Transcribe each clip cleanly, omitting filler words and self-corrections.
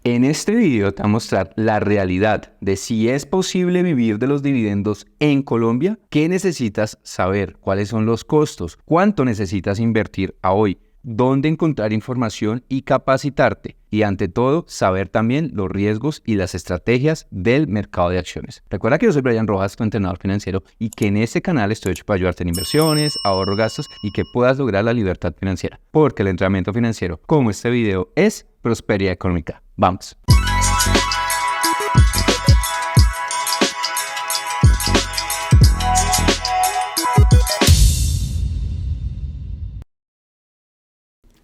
En este video te voy a mostrar la realidad de si es posible vivir de los dividendos en Colombia, qué necesitas saber, cuáles son los costos, cuánto necesitas invertir a hoy, dónde encontrar información y capacitarte. Y ante todo, saber también los riesgos y las estrategias del mercado de acciones. Recuerda que yo soy Brian Rojas, tu entrenador financiero, y que en este canal estoy hecho para ayudarte en inversiones, ahorro, gastos y que puedas lograr la libertad financiera. Porque el entrenamiento financiero, como este video, es prosperidad económica. Vamos.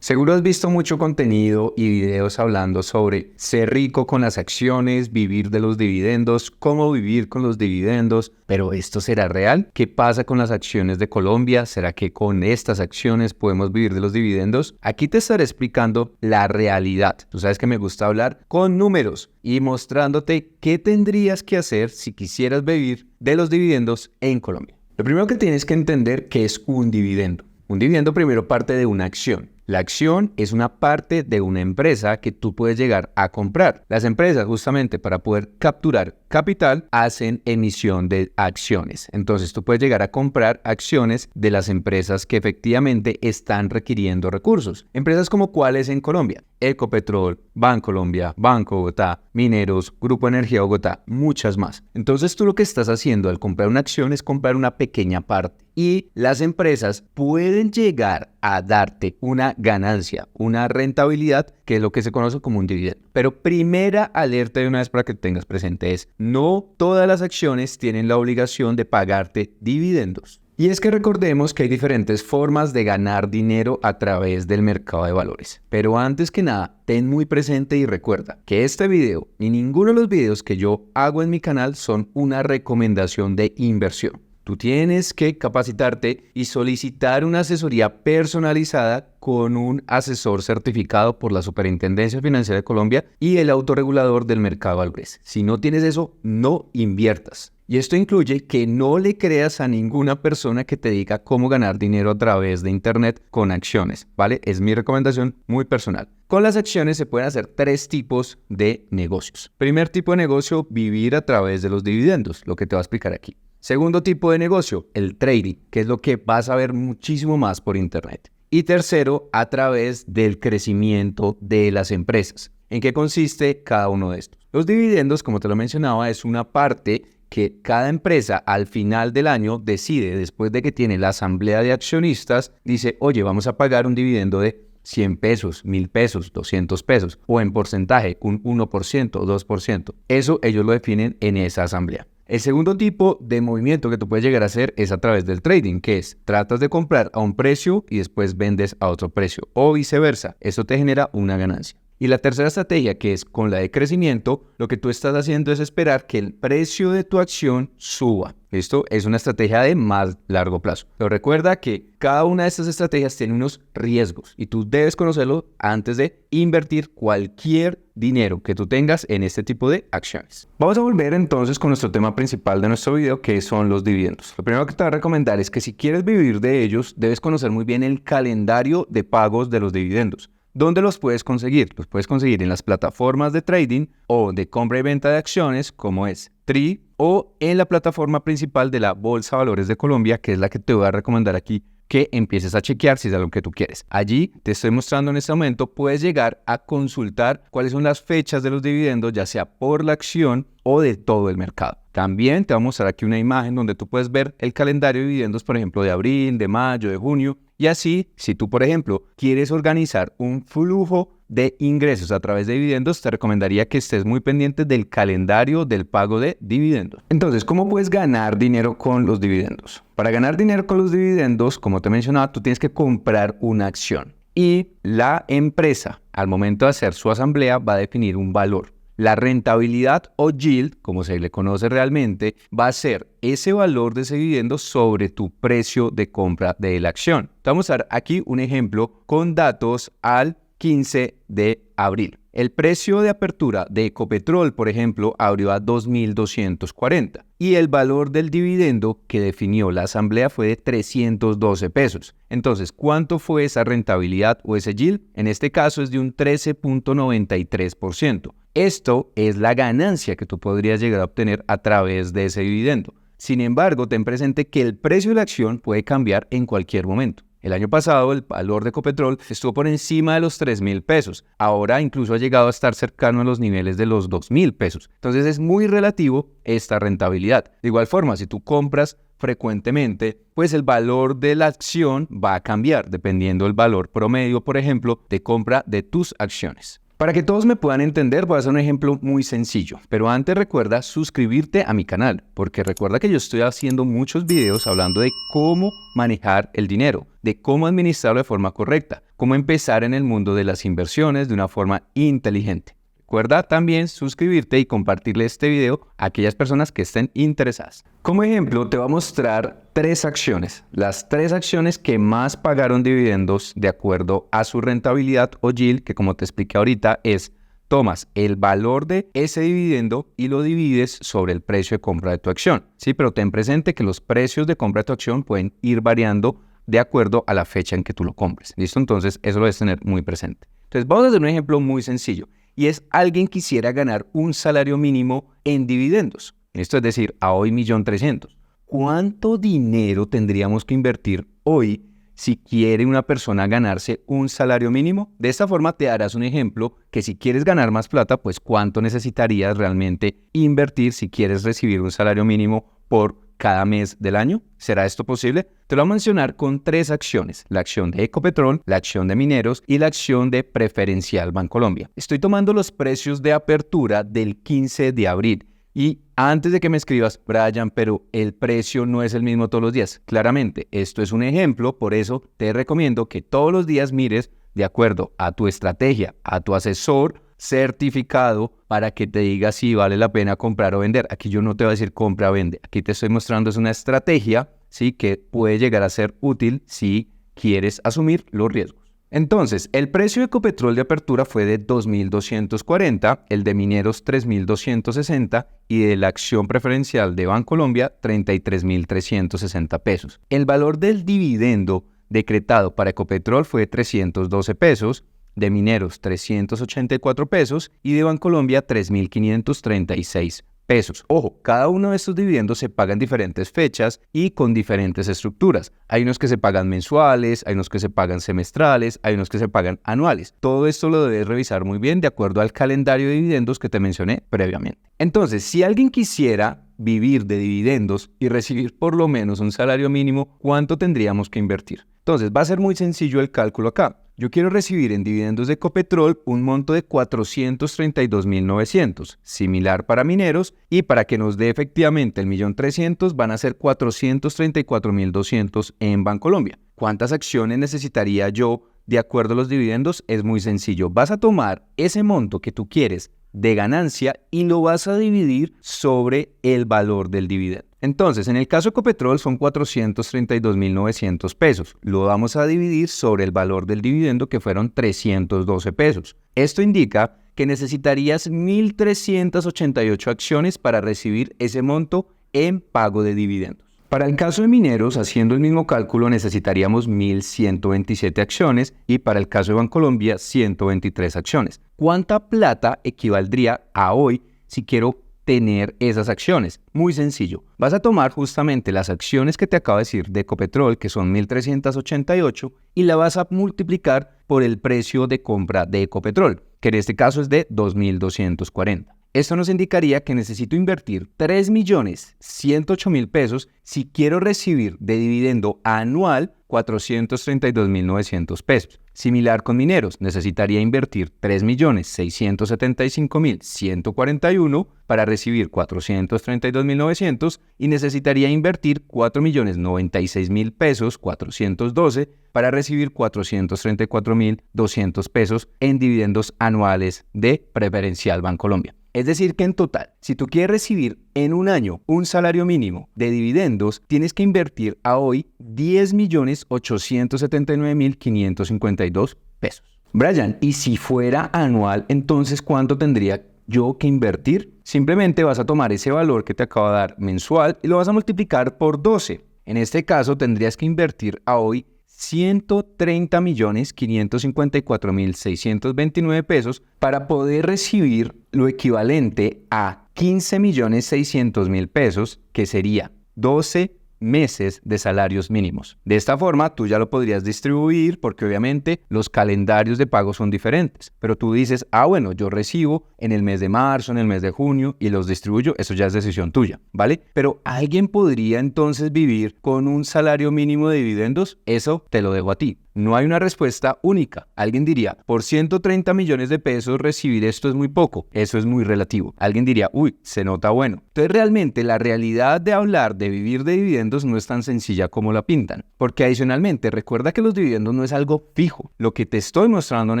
Seguro has visto mucho contenido y videos hablando sobre ser rico con las acciones, vivir de los dividendos, cómo vivir con los dividendos, pero ¿esto será real? ¿Qué pasa con las acciones de Colombia? ¿Será que con estas acciones podemos vivir de los dividendos? Aquí te estaré explicando la realidad. Tú sabes que me gusta hablar con números y mostrándote qué tendrías que hacer si quisieras vivir de los dividendos en Colombia. Lo primero que tienes que entender que es un dividendo. Un dividendo primero parte de una acción. La acción es una parte de una empresa que tú puedes llegar a comprar. Las empresas, justamente para poder capturar capital, hacen emisión de acciones. Entonces tú puedes llegar a comprar acciones de las empresas que efectivamente están requiriendo recursos. Empresas como cuáles en Colombia: Ecopetrol, Bancolombia, Banco Bogotá, Mineros, Grupo Energía Bogotá, muchas más. Entonces tú lo que estás haciendo al comprar una acción es comprar una pequeña parte. Y las empresas pueden llegar a darte una ganancia, una rentabilidad, que es lo que se conoce como un dividendo. Pero primera alerta de una vez para que tengas presente es: no todas las acciones tienen la obligación de pagarte dividendos. Y es que recordemos que hay diferentes formas de ganar dinero a través del mercado de valores. Pero antes que nada, ten muy presente y recuerda que este video ni ninguno de los videos que yo hago en mi canal son una recomendación de inversión. Tú tienes que capacitarte y solicitar una asesoría personalizada con un asesor certificado por la Superintendencia Financiera de Colombia y el autorregulador del mercado de valores. Si no tienes eso, no inviertas. Y esto incluye que no le creas a ninguna persona que te diga cómo ganar dinero a través de internet con acciones, ¿vale? Es mi recomendación muy personal. Con las acciones se pueden hacer tres tipos de negocios. Primer tipo de negocio: vivir a través de los dividendos, lo que te voy a explicar aquí. Segundo tipo de negocio: el trading, que es lo que vas a ver muchísimo más por internet. Y tercero, a través del crecimiento de las empresas. ¿En qué consiste cada uno de estos? Los dividendos, como te lo mencionaba, es una parte que cada empresa al final del año decide, después de que tiene la asamblea de accionistas, dice: oye, vamos a pagar un dividendo de 100 pesos, 1000 pesos, 200 pesos, o en porcentaje, un 1%, 2%. Eso ellos lo definen en esa asamblea. El segundo tipo de movimiento que tú puedes llegar a hacer es a través del trading, que es: tratas de comprar a un precio y después vendes a otro precio, o viceversa. Eso te genera una ganancia. Y la tercera estrategia, que es con la de crecimiento, lo que tú estás haciendo es esperar que el precio de tu acción suba. Esto es una estrategia de más largo plazo. Pero recuerda que cada una de estas estrategias tiene unos riesgos y tú debes conocerlo antes de invertir cualquier dinero que tú tengas en este tipo de acciones. Vamos a volver entonces con nuestro tema principal de nuestro video, que son los dividendos. Lo primero que te voy a recomendar es que si quieres vivir de ellos, debes conocer muy bien el calendario de pagos de los dividendos. ¿Dónde los puedes conseguir? Los puedes conseguir en las plataformas de trading o de compra y venta de acciones, como es TRI, o en la plataforma principal de la Bolsa de Valores de Colombia, que es la que te voy a recomendar aquí que empieces a chequear si es algo que tú quieres. Allí te estoy mostrando en este momento, puedes llegar a consultar cuáles son las fechas de los dividendos, ya sea por la acción o de todo el mercado. También te voy a mostrar aquí una imagen donde tú puedes ver el calendario de dividendos, por ejemplo, de abril, de mayo, de junio. Y así, si tú, por ejemplo, quieres organizar un flujo de ingresos a través de dividendos, te recomendaría que estés muy pendiente del calendario del pago de dividendos. Entonces, ¿cómo puedes ganar dinero con los dividendos? Para ganar dinero con los dividendos, como te mencionaba, tú tienes que comprar una acción. Y la empresa, al momento de hacer su asamblea, va a definir un valor. La rentabilidad o yield, como se le conoce realmente, va a ser ese valor de ese dividendo sobre tu precio de compra de la acción. Te vamos a dar aquí un ejemplo con datos al 15 de abril. El precio de apertura de Ecopetrol, por ejemplo, abrió a 2.240 y el valor del dividendo que definió la asamblea fue de 312 pesos. Entonces, ¿cuánto fue esa rentabilidad o ese yield? En este caso es de un 13.93%. Esto es la ganancia que tú podrías llegar a obtener a través de ese dividendo. Sin embargo, ten presente que el precio de la acción puede cambiar en cualquier momento. El año pasado el valor de Ecopetrol estuvo por encima de los 3.000 pesos. Ahora incluso ha llegado a estar cercano a los niveles de los 2.000 pesos. Entonces es muy relativo esta rentabilidad. De igual forma, si tú compras frecuentemente, pues el valor de la acción va a cambiar dependiendo del valor promedio, por ejemplo, de compra de tus acciones. Para que todos me puedan entender, voy a hacer un ejemplo muy sencillo, pero antes recuerda suscribirte a mi canal, porque recuerda que yo estoy haciendo muchos videos hablando de cómo manejar el dinero, de cómo administrarlo de forma correcta, cómo empezar en el mundo de las inversiones de una forma inteligente. Recuerda también suscribirte y compartirle este video a aquellas personas que estén interesadas. Como ejemplo, te voy a mostrar 3 acciones. Las 3 acciones que más pagaron dividendos de acuerdo a su rentabilidad o yield, que como te expliqué ahorita es, tomas el valor de ese dividendo y lo divides sobre el precio de compra de tu acción. Sí, pero ten presente que los precios de compra de tu acción pueden ir variando de acuerdo a la fecha en que tú lo compres. ¿Listo? Entonces, eso lo debes tener muy presente. Entonces, vamos a hacer un ejemplo muy sencillo. Y es alguien quisiera ganar un salario mínimo en dividendos. Esto es decir, a hoy 1.300.000. ¿Cuánto dinero tendríamos que invertir hoy si quiere una persona ganarse un salario mínimo? De esta forma te darás un ejemplo que si quieres ganar más plata, pues cuánto necesitarías realmente invertir si quieres recibir un salario mínimo por cada mes del año. ¿Será esto posible? Te lo voy a mencionar con 3 acciones, la acción de Ecopetrol, la acción de Mineros y la acción de Preferencial Bancolombia. Estoy tomando los precios de apertura del 15 de abril y antes de que me escribas, Brian, pero el precio no es el mismo todos los días. Claramente, esto es un ejemplo, por eso te recomiendo que todos los días mires de acuerdo a tu estrategia, a tu asesor certificado para que te diga si vale la pena comprar o vender. Aquí yo no te voy a decir compra o vende. Aquí te estoy mostrando es una estrategia, ¿sí? Que puede llegar a ser útil si quieres asumir los riesgos. Entonces, el precio de Ecopetrol de apertura fue de 2.240, el de Mineros 3.260 y de la acción preferencial de Bancolombia 33.360 pesos. El valor del dividendo decretado para Ecopetrol fue de 312 pesos, de Mineros 384 pesos y de Bancolombia 3.536 pesos. Ojo, cada uno de estos dividendos se paga en diferentes fechas y con diferentes estructuras. Hay unos que se pagan mensuales, hay unos que se pagan semestrales, hay unos que se pagan anuales. Todo esto lo debes revisar muy bien de acuerdo al calendario de dividendos que te mencioné previamente. Entonces, si alguien quisiera vivir de dividendos y recibir por lo menos un salario mínimo, ¿cuánto tendríamos que invertir? Entonces, va a ser muy sencillo el cálculo acá. Yo quiero recibir en dividendos de Ecopetrol un monto de 432.900, similar para Mineros, y para que nos dé efectivamente el 1.300.000 van a ser 434.200 en Bancolombia. ¿Cuántas acciones necesitaría yo de acuerdo a los dividendos? Es muy sencillo. Vas a tomar ese monto que tú quieres de ganancia y lo vas a dividir sobre el valor del dividendo. Entonces, en el caso de Ecopetrol son 432.900 pesos. Lo vamos a dividir sobre el valor del dividendo que fueron 312 pesos. Esto indica que necesitarías 1.388 acciones para recibir ese monto en pago de dividendos. Para el caso de Mineros, haciendo el mismo cálculo, necesitaríamos 1.127 acciones y para el caso de Bancolombia, 123 acciones. ¿Cuánta plata equivaldría a hoy si quiero tener esas acciones? Muy sencillo. Vas a tomar justamente las acciones que te acabo de decir de Ecopetrol, que son 1.388, y la vas a multiplicar por el precio de compra de Ecopetrol, que en este caso es de 2.240. Esto nos indicaría que necesito invertir 3.108.000 pesos si quiero recibir de dividendo anual 432.900 pesos. Similar con Mineros, necesitaría invertir 3.675.141 para recibir 432.900 y necesitaría invertir 4.096.000 pesos, 412, para recibir 434.200 pesos en dividendos anuales de Preferencial Bancolombia. Es decir que en total, si tú quieres recibir en un año un salario mínimo de dividendos, tienes que invertir a hoy 10.879.552 pesos. Brian, ¿y si fuera anual, entonces cuánto tendría yo que invertir? Simplemente vas a tomar ese valor que te acabo de dar mensual y lo vas a multiplicar por 12. En este caso tendrías que invertir a hoy 130.554.629 pesos para poder recibir lo equivalente a 15.600.000 pesos, que sería 12 meses de salarios mínimos. De esta forma, tú ya lo podrías distribuir porque obviamente los calendarios de pago son diferentes. Pero tú dices, bueno, yo recibo en el mes de marzo, en el mes de junio y los distribuyo, eso ya es decisión tuya, ¿vale? Pero ¿alguien podría entonces vivir con un salario mínimo de dividendos? Eso te lo dejo a ti. No hay una respuesta única. Alguien diría, por 130 millones de pesos recibir esto es muy poco. Eso es muy relativo. Alguien diría, uy, se nota bueno. Entonces realmente la realidad de hablar de vivir de dividendos no es tan sencilla como la pintan. Porque adicionalmente, recuerda que los dividendos no es algo fijo. Lo que te estoy mostrando en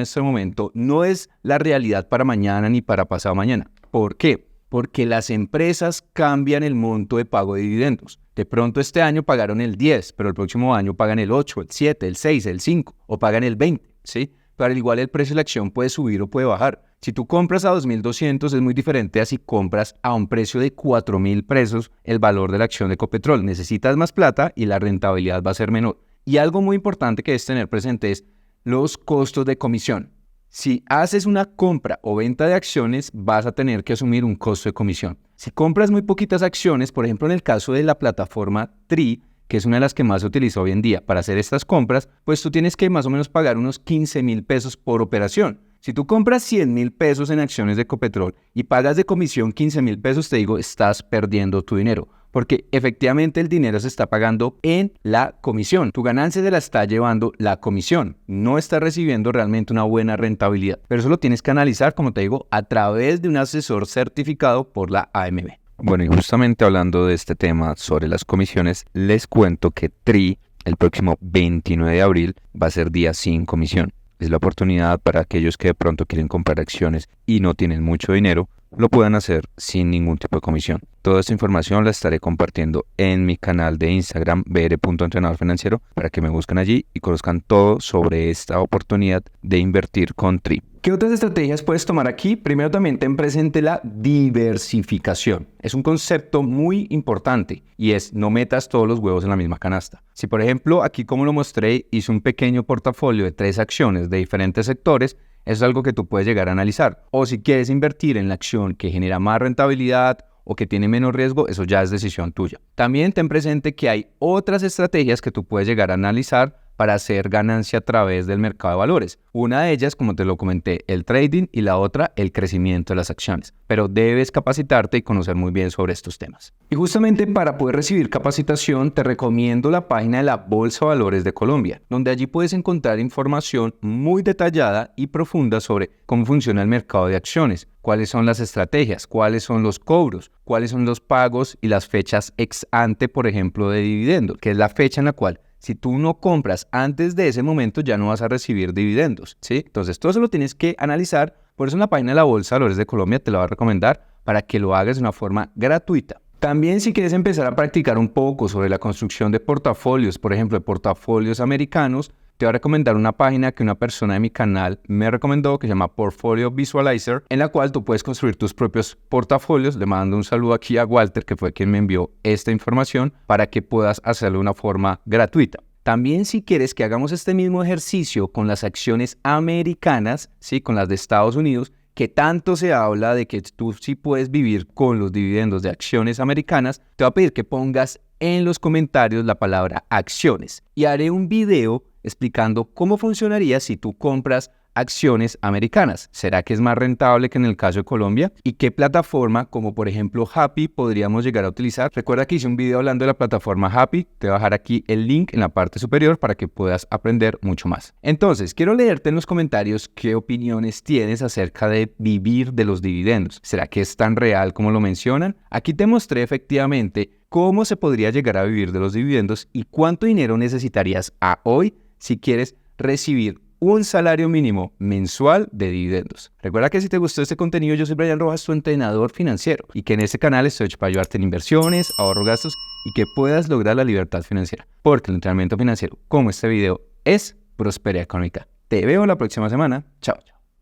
este momento no es la realidad para mañana ni para pasado mañana. ¿Por qué? Porque las empresas cambian el monto de pago de dividendos. De pronto este año pagaron el 10, pero el próximo año pagan el 8, el 7, el 6, el 5 o pagan el 20, ¿sí? Pero al igual el precio de la acción puede subir o puede bajar. Si tú compras a 2.200 es muy diferente a si compras a un precio de 4.000 pesos el valor de la acción de Ecopetrol. Necesitas más plata y la rentabilidad va a ser menor. Y algo muy importante que debes tener presente es los costos de comisión. Si haces una compra o venta de acciones, vas a tener que asumir un costo de comisión. Si compras muy poquitas acciones, por ejemplo en el caso de la plataforma TRI, que es una de las que más se utiliza hoy en día para hacer estas compras, pues tú tienes que más o menos pagar unos 15.000 pesos por operación. Si tú compras 100.000 pesos en acciones de Ecopetrol y pagas de comisión 15.000 pesos, te digo, estás perdiendo tu dinero. Porque efectivamente el dinero se está pagando en la comisión. Tu ganancia se la está llevando la comisión. No estás recibiendo realmente una buena rentabilidad. Pero eso lo tienes que analizar, como te digo, a través de un asesor certificado por la AMB. Bueno, y justamente hablando de este tema sobre las comisiones, les cuento que TRI el próximo 29 de abril va a ser día sin comisión. Es la oportunidad para aquellos que de pronto quieren comprar acciones y no tienen mucho dinero, lo puedan hacer sin ningún tipo de comisión. Toda esta información la estaré compartiendo en mi canal de Instagram, br.entrenadorfinanciero, para que me busquen allí y conozcan todo sobre esta oportunidad de invertir con TRI. ¿Qué otras estrategias puedes tomar aquí? Primero también ten presente la diversificación. Es un concepto muy importante y es no metas todos los huevos en la misma canasta. Si por ejemplo aquí como lo mostré hice un pequeño portafolio de 3 acciones de diferentes sectores, eso es algo que tú puedes llegar a analizar. O si quieres invertir en la acción que genera más rentabilidad o que tiene menos riesgo, eso ya es decisión tuya. También ten presente que hay otras estrategias que tú puedes llegar a analizar para hacer ganancia a través del mercado de valores. Una de ellas, como te lo comenté, el trading y la otra, el crecimiento de las acciones. Pero debes capacitarte y conocer muy bien sobre estos temas. Y justamente para poder recibir capacitación, te recomiendo la página de la Bolsa de Valores de Colombia, donde allí puedes encontrar información muy detallada y profunda sobre cómo funciona el mercado de acciones, cuáles son las estrategias, cuáles son los cobros, cuáles son los pagos y las fechas ex ante, por ejemplo, de dividendos, que es la fecha en la cual si tú no compras antes de ese momento ya no vas a recibir dividendos, ¿sí? Entonces todo eso lo tienes que analizar. Por eso en la página de la Bolsa de Valores de Colombia te lo voy a recomendar para que lo hagas de una forma gratuita. También si quieres empezar a practicar un poco sobre la construcción de portafolios, por ejemplo, de portafolios americanos, te voy a recomendar una página que una persona de mi canal me recomendó que se llama Portfolio Visualizer, en la cual tú puedes construir tus propios portafolios. Le mando un saludo aquí a Walter, que fue quien me envió esta información, para que puedas hacerlo de una forma gratuita. También si quieres que hagamos este mismo ejercicio con las acciones americanas, ¿sí? Con las de Estados Unidos, que tanto se habla de que tú sí puedes vivir con los dividendos de acciones americanas, te voy a pedir que pongas en los comentarios la palabra acciones y haré un video explicando cómo funcionaría si tú compras acciones americanas. ¿Será que es más rentable que en el caso de Colombia? ¿Y qué plataforma, como por ejemplo Happy, podríamos llegar a utilizar? Recuerda que hice un video hablando de la plataforma Happy. Te voy a dejar aquí el link en la parte superior para que puedas aprender mucho más. Entonces, quiero leerte en los comentarios qué opiniones tienes acerca de vivir de los dividendos. ¿Será que es tan real como lo mencionan? Aquí te mostré efectivamente cómo se podría llegar a vivir de los dividendos y cuánto dinero necesitarías a hoy si quieres recibir un salario mínimo mensual de dividendos. Recuerda que si te gustó este contenido, yo soy Brian Rojas, tu entrenador financiero, y que en este canal estoy hecho para ayudarte en inversiones, ahorro, gastos y que puedas lograr la libertad financiera. Porque el entrenamiento financiero, como este video, es prosperidad económica. Te veo la próxima semana. Chao.